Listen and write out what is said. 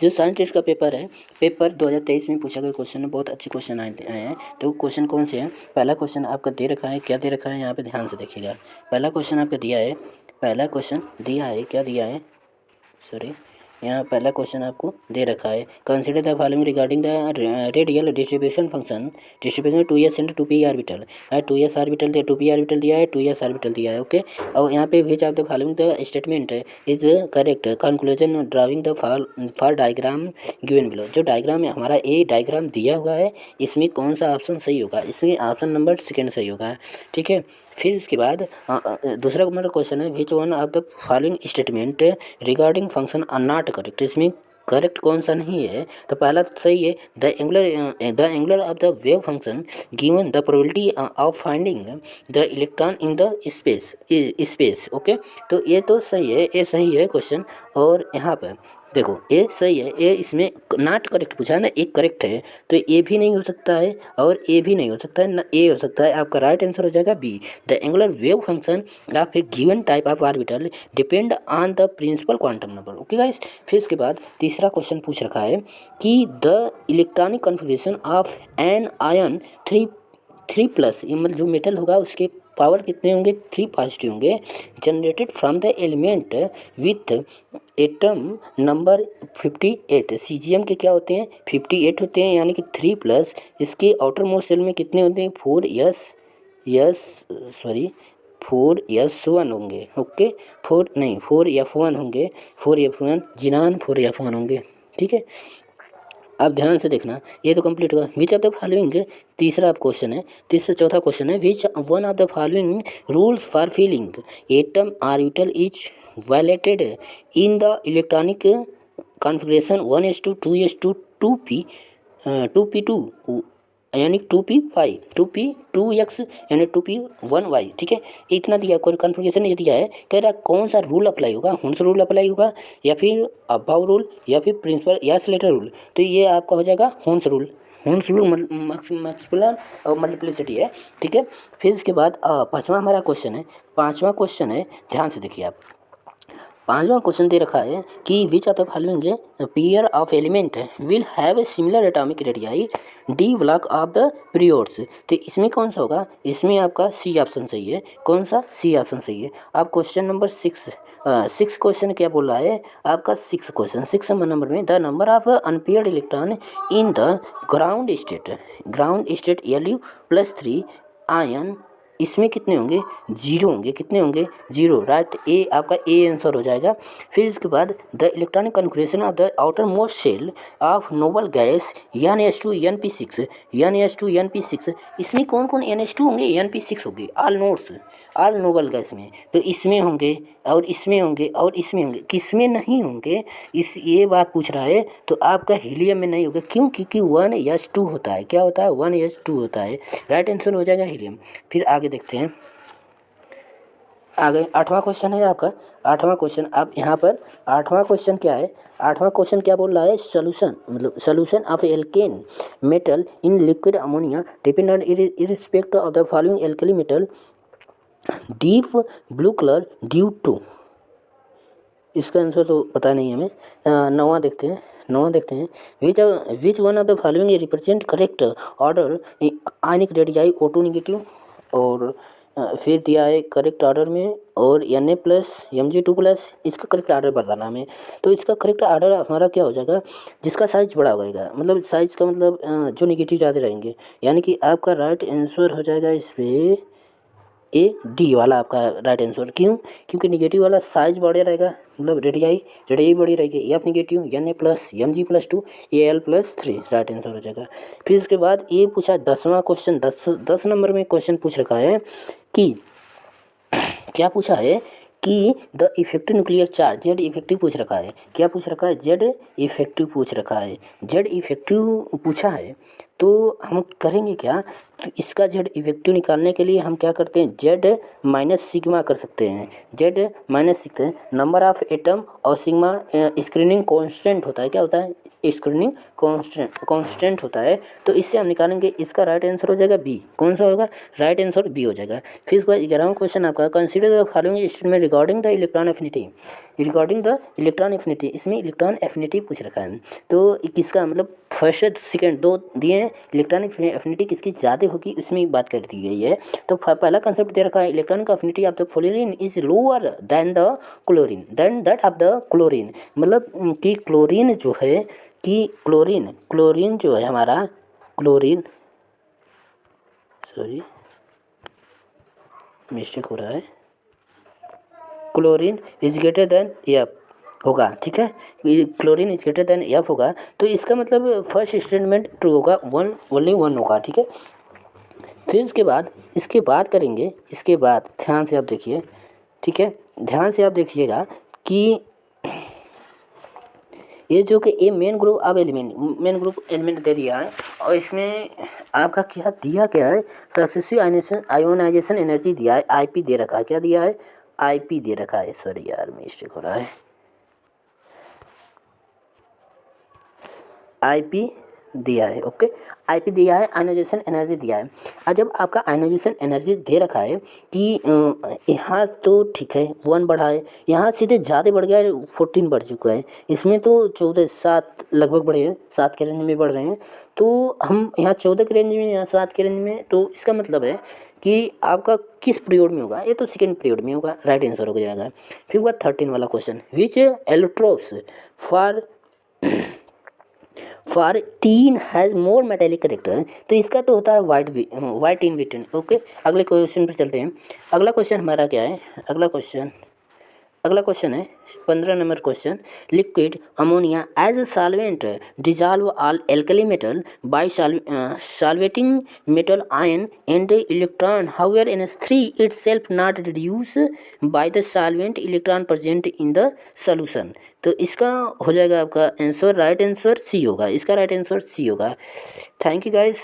जो साइंटिस्ट का पेपर है, पेपर 2023 में पूछा गया क्वेश्चन है, बहुत अच्छे क्वेश्चन आए हैं। तो क्वेश्चन कौन से हैं? पहला क्वेश्चन आपका दे रखा है, क्या दे रखा है यहाँ पे ध्यान से देखिएगा। पहला क्वेश्चन आपका दिया है, पहला क्वेश्चन दिया है, क्या दिया है, सॉरी, यहाँ पहला क्वेश्चन आपको दे रखा है, consider the following regarding the radial distribution function distribution 2s into 2p orbital है। 2s ऑर्बिटल दिया, 2p ऑर्बिटल दिया है, 2s ऑर्बिटल दिया है। ओके, और यहाँ पे विच of the following the statement is correct, conclusion drawing the for diagram given below. जो डायग्राम है हमारा, ए डायग्राम दिया हुआ है, इसमें कौन सा ऑप्शन सही होगा? इसमें ऑप्शन नंबर सेकेंड सही होगा, ठीक है। फिर इसके बाद दूसरा हमारा क्वेश्चन है, which one of the following statement regarding function are not correct. इसमें करेक्ट कौन सा नहीं है? तो पहला तो सही है, the angular of the wave function given the probability of finding the electron in the space. Okay, तो ये तो सही है, ये सही है क्वेश्चन। और यहाँ पर देखो, ए सही है, ए इसमें नॉट करेक्ट पूछा है ना, एक करेक्ट है, तो ए भी नहीं हो सकता है और ए भी नहीं हो सकता है ना, ए हो सकता है। आपका राइट आंसर हो जाएगा B, the angular wave function of a given type of orbital depend on the principal quantum number. Okay guys, फिर इसके बाद तीसरा क्वेश्चन पूछ रखा है कि the electronic configuration of an ion three plus, मतलब जो मेटल होगा उसके पावर कितने होंगे? 3 पॉजिटिव होंगे, generated from the element with atom number 58। CGM के क्या होते हैं? 58 होते हैं, यानी कि 3 प्लस इसके आउटर मोस्ट सेल में कितने होते हैं? 4s1 होंगे। ओके, 4f1 होंगे, 4f1 जिनान 4f1 होंगे, ठीक है। अब ध्यान से देखना, ये तो कंप्लीट होगा। विच ऑफ द फॉलोइंग, तीसरा क्वेश्चन है, चौथा क्वेश्चन है, which one of the following rules for filling atom orbital is violated in the electronic configuration 1s2 2s2 2p 2p2 यानी 2p5 2p2x यानी 2p1y, ठीक है। इतना दिया, कोई कॉन्फ़िगरेशन ये दिया है, कह रहा कौन सा रूल अप्लाई होगा? हुंस रूल अप्लाई होगा, या फिर अबाव रूल, या फिर प्रिंसिपल या स्लेटर रूल। तो ये आपका हो जाएगा हुंस रूल। हुंस रूल मल्टीपल और मल्टीप्लिसिटी है, ठीक है। फिर इसके बाद पाँचवा हमारा क्वेश्चन है, पाँचवा क्वेश्चन है, ध्यान से देखिए आप। पांचवा क्वेश्चन दे रखा है कि which of the following pair of element will have a similar atomic radii D block of the periods. तो इसमें कौन सा होगा? इसमें आपका सी ऑप्शन सही है। कौन सा? सी ऑप्शन सही है। अब क्वेश्चन नंबर 6 क्वेश्चन क्या बोल रहा है आपका? 6 नंबर में the number of unpaired electron in the ground state Lu+3 ion, इसमें कितने होंगे? 0 होंगे। कितने होंगे? 0, राइट। ए आपका ए आंसर हो जाएगा। फिर इसके बाद the electronic configuration of the outermost shell of noble gas NH2 NP6, इसमें कौन कौन NH2 होंगे? NP6 होंगे, ऑल नोबल गैस में। तो इसमें होंगे और इसमें होंगे और इसमें होंगे, किसमें नहीं होंगे? इस ये बात पूछ रहा है। तो आपका हीलियम में नहीं होगा, क्यों? क्योंकि 1s2 होता है। क्या होता है? 1s2 होता है, राइट आंसर हो जाएगा हीलियम। फिर आगे देखते हैं, आगे 8वां क्वेश्चन है आपका। 8वां क्वेश्चन, अब यहाँ पर 8वां क्वेश्चन क्या है? 8वां क्वेश्चन क्या बोल रहा है? सोल्यूशन ऑफ एल्केन metal in liquid ammonia depend on irrespective of the following alkali metal deep blue colour due to. इसका आंसर तो पता नहीं हमें। 9वां देखते हैं, which one of the following represent correct order ionic radii O2 negative. और फिर दिया है करेक्ट ऑर्डर में, और Na+, Mg2+, इसका करेक्ट ऑर्डर बताना हमें। तो इसका करेक्ट ऑर्डर हमारा क्या हो जाएगा? जिसका साइज बड़ा होगा, मतलब साइज का मतलब जो नेगेटिव ज़्यादा रहेंगे, यानी कि आपका राइट आंसर हो जाएगा इस पर ए डी वाला आपका राइट आंसर। क्यों? क्योंकि निगेटिव वाला साइज बड़ा रहेगा, मतलब रेडियाई बड़ी रहेगी। F negative, Na+, Mg+2, Al+3, right answer हो जाएगा। फिर उसके बाद ये पूछा 10वां क्वेश्चन, 10 नंबर में क्वेश्चन पूछ रखा है कि क्या पूछा है कि the effective nuclear charge Z effective पूछ रखा है। क्या पूछ रखा है? जेड इफेक्टिव पूछ रखा है। जेड इफेक्टिव पूछा है तो हम करेंगे क्या, तो इसका जेड इफेक्टिव निकालने के लिए हम क्या करते हैं, जेड माइनस सिग्मा कर सकते हैं। जेड माइनस सकते हैं नंबर ऑफ एटम और सिग्मा स्क्रीनिंग कांस्टेंट होता है। क्या होता है, स्क्रीनिंग कांस्टेंट होता है। तो इससे हम निकालेंगे, इसका राइट आंसर हो जाएगा बी। कौन सा होगा, राइट आंसर बी हो जाएगा। फिर उसके बाद 11वां क्वेश्चन आपका, consider the following statement regarding the electron affinity. Regarding the electron affinity, इसमें इलेक्ट्रॉन एफिनिटी पूछ रखा है। तो किसका मतलब फर्स्ट सेकंड दो दिए हैं, इलेक्ट्रॉन एफिनिटी किसकी ज़्यादा होगी उसमें बात कर दी गई है। तो पहला कंसेप्ट दे रखा है, इलेक्ट्रॉन का affinity of the fluorine is lower than the chlorine, then that of the chlorine. मतलब कि क्लोरीन जो है, कि क्लोरीन जो है हमारा, क्लोरीन, सॉरी मिस्टेक हो रहा है, chlorine is greater than F होगा। ठीक है, chlorine is greater than F होगा। तो इसका मतलब फर्स्ट स्टेटमेंट ट्रू होगा, वन ओनली वन होगा। ठीक है, फिर इसके बाद करेंगे, इसके बाद ध्यान से आप देखिए। ठीक है, ध्यान से आप देखिएगा कि ये जो कि ये मेन ग्रुप एलिमेंट दे दिया है, और इसमें आपका क्या दिया गया है, सक्सेसिव आयोनाइजेशन एनर्जी दिया है, आईपी दे रखा है। क्या दिया है, आईपी दे रखा है। सॉरी यार मिस्टेक हो रहा है, आईपी दिया है। ओके, आईपी दिया है, आयोनाइजेशन एनर्जी दिया है। और जब आपका आयोनाइजेशन एनर्जी दे रखा है कि यहाँ तो ठीक है 1 बढ़ा है, यहाँ सीधे ज़्यादा बढ़ गया है, 14 बढ़ चुका है। इसमें तो 14 7 लगभग बढ़े हैं, 7 के रेंज में बढ़ रहे हैं। तो हम यहाँ 14 के रेंज में, यहाँ 7 के रेंज में, तो इसका मतलब है कि आपका किस पीरियड में होगा, ये तो सेकेंड पीरियड में होगा, राइट आंसर हो जाएगा। फिर हुआ 13 वाला question, which electrodes for tin has more metallic character. तो इसका तो होता है वाइट इन विटन। ओके, अगले क्वेश्चन पर चलते हैं। अगला क्वेश्चन हमारा क्या है, अगला क्वेश्चन है 15 number question, liquid ammonia as a solvent dissolve all alkali metal by solvating metal ion and electron, however NH3 itself not reduce by the solvent electron present in the solution. तो इसका हो जाएगा आपका answer, right answer C होगा, इसका right answer C होगा। Thank you guys.